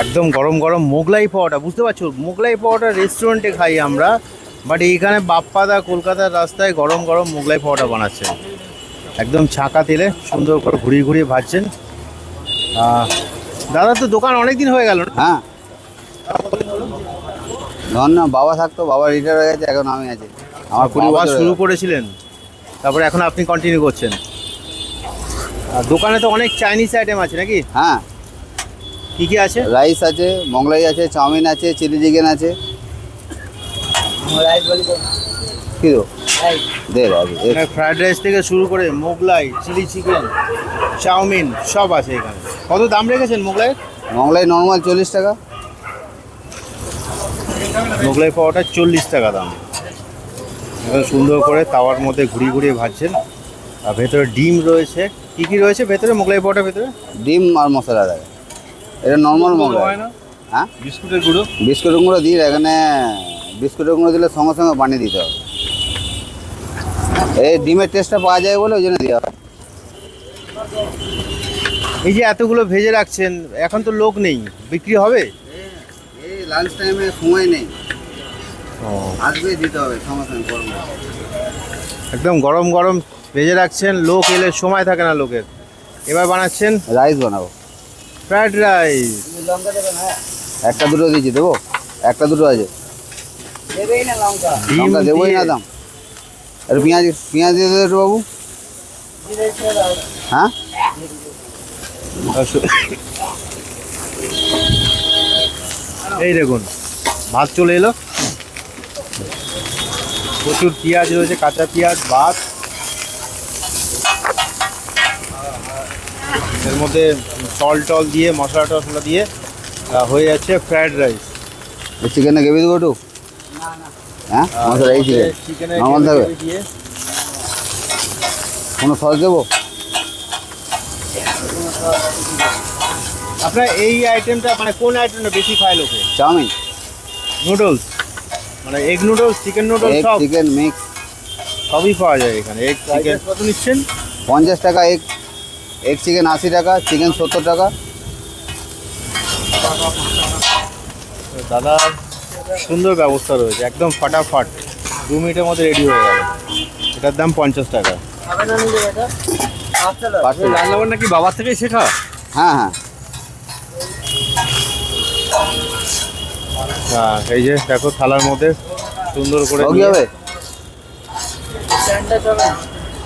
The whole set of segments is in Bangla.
একদম গরম গরম মোগলাই পাওয়াটা, বুঝতে পারছো, মোগলাই পাওয়াটা রেস্টুরেন্টে খাই আমরা, বাট এইখানে বাপ্পাদা কলকাতার রাস্তায় গরম গরম মোগলাই পাওয়াটা বানাচ্ছেন, একদম ছাঁকা তেলে সুন্দর করে ঘুরিয়ে ঘুরিয়ে ভাজছেন। দাদা তো দোকান অনেক দিন হয়ে গেল। হ্যাঁ, ধর না, বাবা থাকতো, বাবা রিটায়ার হয়ে গেছে, এখন আমি আছি। আমার বাবা শুরু করেছিলেন, তারপরে এখন আপনি কন্টিনিউ করছেন। আর দোকানে তো অনেক চাইনিজ আইটেম আছে নাকি? হ্যাঁ, কি কি আছে? রাইস আছে, মোগলাই আছে, চাউমিন আছে, চিলি চিকেন আছে। কি দো দে ফ্রাইড রাইস থেকে শুরু করে মোগলাই, চিলি চিকেন, চাউমিন সব আছে এখানে। কত দাম রেখেছেন মোগলাই? মোগলাই নর্মাল 40 টাকা। মোগলাই পাওয়াটা 40 টাকা দাম। এবার সুন্দর করে তাওয়ার মধ্যে ঘুরিয়ে ঘুরিয়ে ভাজছেন। আর ভেতরে ডিম রয়েছে। কি কি রয়েছে ভেতরে মোগলাই পাওয়াটার ভেতরে? ডিম আর মশলা দেয়। এটা নর্মাল মোগলাই। হ্যাঁ, বিস্কুটের গুঁড়ো? বিস্কুটের গুঁড়ো দিই এখানে। বিস্কুটের গুঁড়ো দিলে সঙ্গে সঙ্গে বানিয়ে দিতে হবে। এই ডিমের টেস্টটা পাওয়া যায় বলে ওই জন্য দেওয়া হয়। এই যে এতগুলো ভেজে রাখছেন, এখন তো লোক নেই, বিক্রি হবে? এই লাঞ্চ টাইমে সময় নেই, আসবে দিতে হবে সঙ্গে সঙ্গে গরম। একদম গরম গরম ভেজে রাখছেন, লোক এলে সময় থাকে না লোকের। এবার বানাচ্ছেন রাইস বানাবো, ফ্রাইড রাইস। একটা দুটো দিয়েছি, দেবো? একটা দুটো আছে, লঙ্কা দেবোই না দাম। আর পেঁয়াজ পেঁয়াজ দিয়ে দেবে একটু বাবু। হ্যাঁ, এই দেখুন ভাত চলে এলো, প্রচুর পেঁয়াজ রয়েছে, কাঁচা পেঁয়াজ, ভাত, এর মধ্যে টল দিয়ে মশলা টশলা দিয়ে হয়ে যাচ্ছে ফ্রাইড রাইস। চিকেনে গ্রেভি দেবো একটু? হ্যাঁ, মশলা এই চিকেন নর্মাল থাকবে। কোনো সস দেবো? আপনার এই আইটেমটা মানে কোন আইটেমটা বেশি খায় লোকে? চাউমিন, নুডলস, মানে এগ নুডলস, চিকেন নুডলস, সব চিকেন মিক্স সবই পাওয়া যায় এখানে। এগ চিকেন কত নিচ্ছেন? 50 টাকা। এগ চিকেন 80 টাকা, চিকেন 70 টাকা। দাদা সুন্দর ব্যবস্থা রয়েছে, একদম ফাটাফাট 2 মিনিটের মধ্যে রেডি হয়ে গেল। এটার দাম 50 টাকা। রান্নাবান্না কি বাবার থেকেই শেখা? হ্যাঁ হ্যাঁ হ্যাঁ, এই যে দেখো থালার মধ্যে সুন্দর করে কি হবে?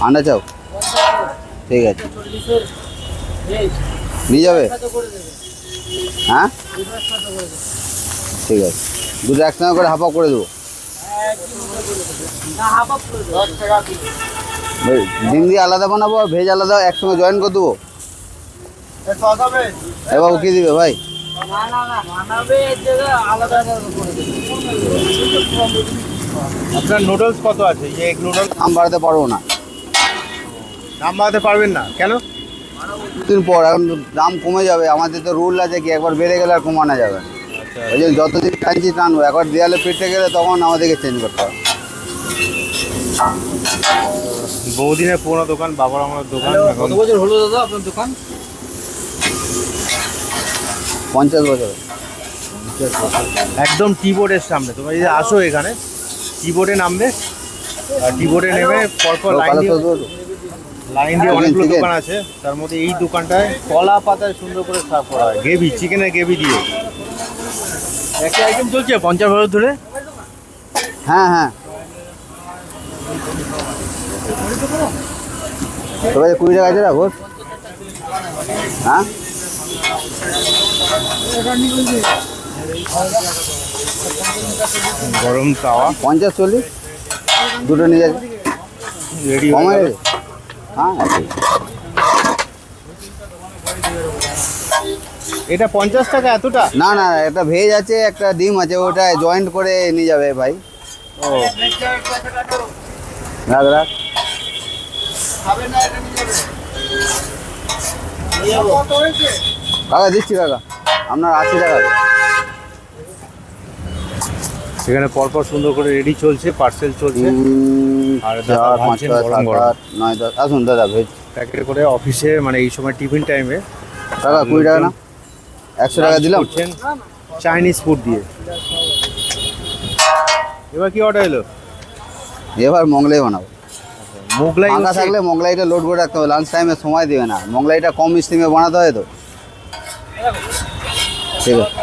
আন্ডা চাও? ঠিক আছে, নিয়ে যাবে? হ্যাঁ, ঠিক আছে, দুটো একসঙ্গে করে হাফ করে দেবো। ডিম দিয়ে আলাদা বানাবো আর ভেজ আলাদা একসঙ্গে জয়েন করে দেবো। এ বাবু কি দিবে ভাই? আপনার নুডলস কত আছে? এই যে এগ নুডলস দাম বাড়াতে পারবো না। দাম বাড়াতে পারবেন না কেন? দিন পর এখন দাম কমে যাবে। আমাদের তো রুল আছে কি, একবার বেড়ে গেলে আর কমানো যাবে না। ওই জন্য যতদিন টানছি টানবো, একবার দেয়ালে পেটে গেলে তখন আমাদেরকে চেঞ্জ করতে হবে। বহুদিনের পুরোনো দোকান, বাবার আমার দোকান। কত বছর হলো দাদা আপনার দোকান? 50 বছর। একদম টি বোর্ডের সামনে। তোমরা যদি আসো এখানে টি বোর্ডে নামবে, আর টি বোর্ডে নেমে পরপর লাইন দিয়ে অনেকগুলো দোকান আছে, তার মধ্যে এই দোকানটায় কলা পাতায় সুন্দর করে সার্ভ করা হয় গ্রেভি, চিকেনের গ্রেভি দিয়ে। একটা আইটেম চলছে 50 বছর ধরে। হ্যাঁ হ্যাঁ, তবে 20 টাকা আছে রাখো। হ্যাঁ, গরম তাওয়া 50 40 দুটো নিয়ে যাচ্ছে রেডি কমে। হয়ে হ্যাঁ, এটা 50 টাকা এতটা? না না, একটা ভেজ আছে, একটা ডিম আছে, ওটা জয়েন্ট করে নিয়ে যাবে ভাই। ও রাখ রাখ। কাকা দিচ্ছি কাকা, আপনার 80 টাকা। সেখানে পরপর সুন্দর করে রেডি চলছে, পার্সেল চলছে। আর 4 5 6 7 8 9 10। আসুন দাদা, ভেজ প্যাকেটে করে অফিসে, মানে এই সময় টিফিন টাইমে। কাকা 20 টাকা না, 100 টাকা দিলাম। করছেন চাইনিজ ফুড দিয়ে। এবার কি অর্ডার এলো? এবার মোগলাই বানাবো। মোগলাই ফাঁকা হচ্ছে- থাকলে মোগলাইটা লোড করে রাখতে হবে, লাঞ্চ টাইমে সময় দেবে না, মোগলাইটা কম স্টিমে বানাতে হয় তো। ঠিক আছে।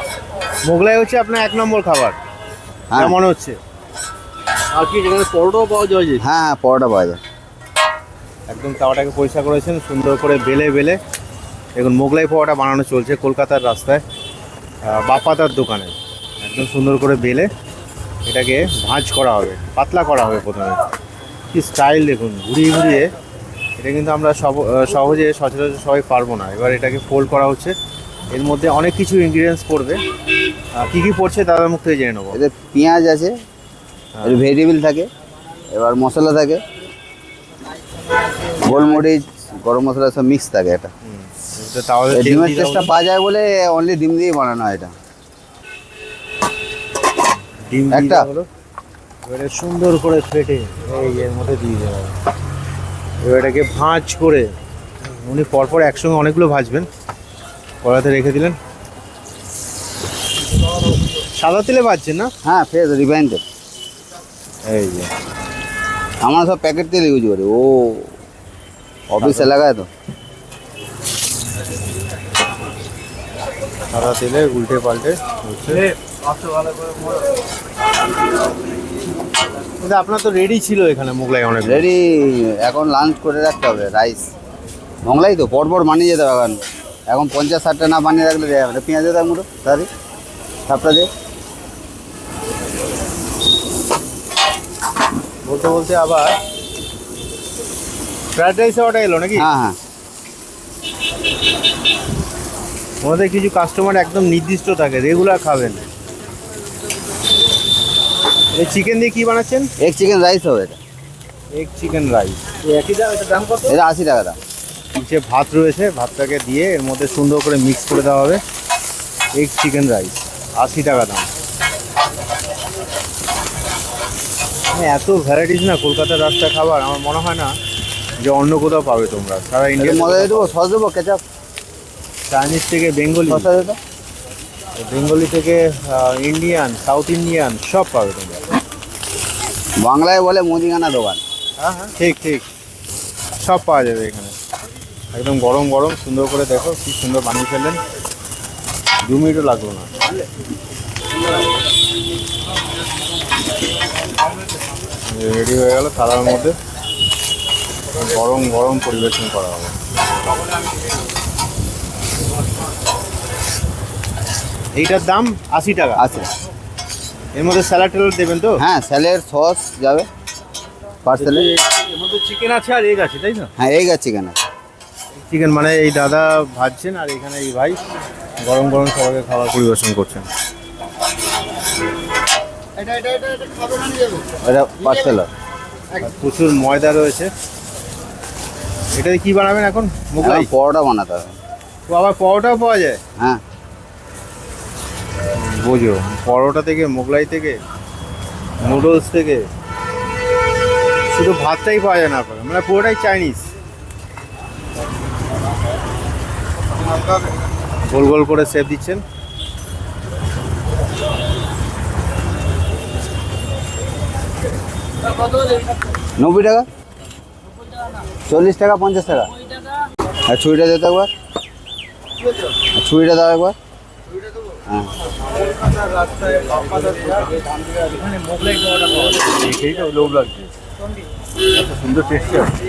মোগলাই হচ্ছে আপনার 1 নম্বর খাবার হ্যাঁ মনে হচ্ছে। আর কি যেখানে পরোটাও পাওয়া যায় যে হ্যাঁ হ্যাঁ, পরোটা পাওয়া যায়। একদম তাওয়াটাকে পরিষ্কার করেছেন সুন্দর করে বেলে বেলে। দেখুন মোগলাই পাওয়াটা বানানো চলছে কলকাতার রাস্তায় বাপ্পাদার দোকানে। একদম সুন্দর করে বেলে এটাকে ভাঁজ করা হবে, পাতলা করা হবে প্রথমে। কি স্টাইল দেখুন, ঘুরিয়ে ঘুরিয়ে। এটা কিন্তু আমরা সহজে সচরাচর সবাই পারবো না। এবার এটাকে ফোল্ড করা হচ্ছে। এর মধ্যে অনেক কিছু ইনগ্রিডিয়েন্টস পড়বে। কী কী পড়ছে দাদার মুখ থেকে জেনে নেবো। এতে পেঁয়াজ আছে, এর ভেজিটেবল থাকে, এবার মশলা থাকে, গোলমরিচ, গরম মশলা সব মিক্স থাকে। এটা এটা তাহলে এই ডিমের টেস্টটা পাওয়া যায় বলে অনলি ডিম দিয়ে বানানো হয় এটা। ডিম একটা। একটা হলো এবারে সুন্দর করে ফেটে এই এর মধ্যে দিয়ে দেওয়া হবে। এবার এটাকে ভাঁজ করে উনি পরপর একসঙ্গে অনেকগুলো ভাজবেন, কড়াতে রেখে দিলেন। সাদা তেলে ভাজছেন না? হ্যাঁ ফ্রেশ রিফাইন তেল, এই যে আমরা সব প্যাকেট তেল ইউজ করি। ও অফিস এলাকায় তো। সাদা তেলে উল্টে পাল্টে হচ্ছে। কিন্তু আপনার তো রেডি ছিল এখানে মোগলাই অনেক। রেডি, এখন লাঞ্চ করে রাখতে হবে। রাইস মোগলাই তো পরপর বানিয়ে যেতে হবে। এখন 50-60টা না বানিয়ে রাখলে দেওয়া হবে। পেঁয়াজ দেওয়া মুঠো তাড়াতাড়ি সাপটা দিয়ে। বলতে বলতে আবার ফ্রাইড রাইসে অর্ডার এলো নাকি? হ্যাঁ হ্যাঁ, ওনাদের কিছু কাস্টমার একদম নির্দিষ্ট থাকে, রেগুলার খাবেন। এই চিকেন দিয়ে কি বানাচ্ছেন? এগ চিকেন রাইস হবে এটা। Egg chicken rice. একই দাম, এটার দাম কত? এটা 80 টাকা দাম। নিচে ভাত রয়েছে, ভাতটাকে দিয়ে এর মধ্যে সুন্দর করে মিক্স করে দেওয়া হবে। এগ চিকেন রাইস 80 টাকা দাম। এত ভ্যারাইটিস না কলকাতার রাস্তা খাবার, আমার মনে হয় না যে অন্য কোথাও পাবে তোমরা। সারা এটা ইন্ডিয়া মজা দিয়ে দেবো, সস দেবো, কেচাপ, চাইনিজ থেকে বেঙ্গলি, শসা দেবো। বেঙ্গলি থেকে ইন্ডিয়ান, সাউথ ইন্ডিয়ান সব পাবে তোমরা। বাংলায় বলে মুদিখানা দোকান। হ্যাঁ হ্যাঁ, ঠিক ঠিক, সব পাওয়া যাবে এখানে। একদম গরম গরম সুন্দর করে দেখো কি সুন্দর বানিয়ে ফেললেন, 2 মিনিটও লাগলো না। রেডি হয়ে গেল, থালার মধ্যে গরম গরম পরিবেশন করা হবে। এইটার দাম 80 টাকা। আছে। এর মধ্যে স্যালাড ট্যালাড দেবেন তো? হ্যাঁ স্যালাড সস যাবে পার্সেলে। এর মধ্যে চিকেন আছে আর এগ আছে, তাই না? হ্যাঁ এগ আর চিকেন আছে। চিকেন মানে এই দাদা ভাজছেন আর এখানে এই ভাই গরম গরম সবাইকে খাবার পরিবেশন করছেন। এটা পার্সেল। আর প্রচুর ময়দা রয়েছে। এটা কি বানাবেন এখন? মোগলাই? পরোটা বানাতে হবে। তো আবার পরোটাও পাওয়া যায়? হ্যাঁ বোঝো, পরোটা থেকে, মোগলাই থেকে, নুডলস থেকে, শুধু ভাতটাই পাওয়া যায় না আপনার, মানে পুরোটাই চাইনিজ। গোল গোল করে শেপ দিচ্ছেন। কত? 90 টাকা, 40 টাকা, 50 টাকা। আর ছুরিটা দিতে একবার, আর ছুরিটা দাও একবার। হ্যাঁ দেখেই তো লোভ লাগছে, সুন্দর টেস্টি আছে।